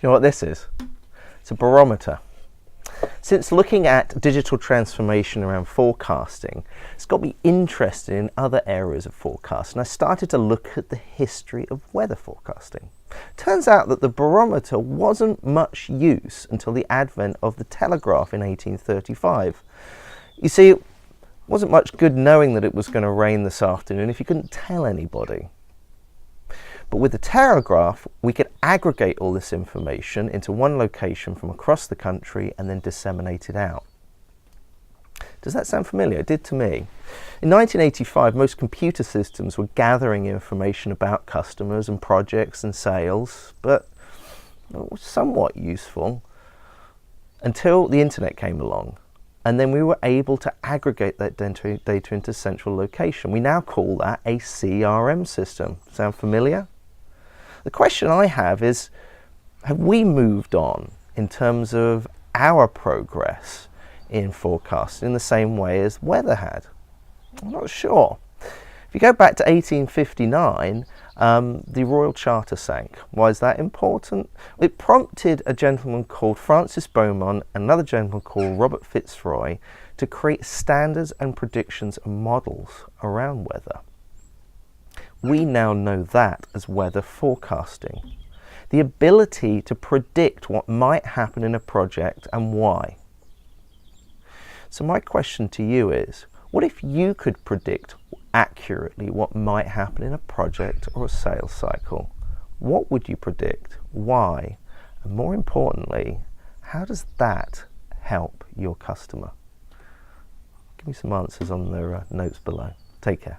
You know what this is? It's a barometer. Since looking at digital transformation around forecasting, it's got me interested in other areas of forecast, and I started to look at the history of weather forecasting. Turns out that the barometer wasn't much use until the advent of the telegraph in 1835. You see, it wasn't much good knowing that it was going to rain this afternoon if you couldn't tell anybody. But with the telegraph, we could aggregate all this information into one location from across the country and then disseminate it out. Does that sound familiar? It did to me. In 1985, most computer systems were gathering information about customers and projects and sales, but it was somewhat useful until the internet came along. And then we were able to aggregate that data into a central location. We now call that a CRM system. Sound familiar? The question I have is, have we moved on in terms of our progress in forecasting in the same way as weather had? I'm not sure. If you go back to 1859, the Royal Charter sank. Why is that important? It prompted a gentleman called Francis Beaumont and another gentleman called Robert Fitzroy to create standards and predictions and models around weather. We now know that as weather forecasting. The ability to predict what might happen in a project and why. So my question to you is, what if you could predict accurately what might happen in a project or a sales cycle? What would you predict? Why? And more importantly, how does that help your customer? Give me some answers on the notes below. Take care.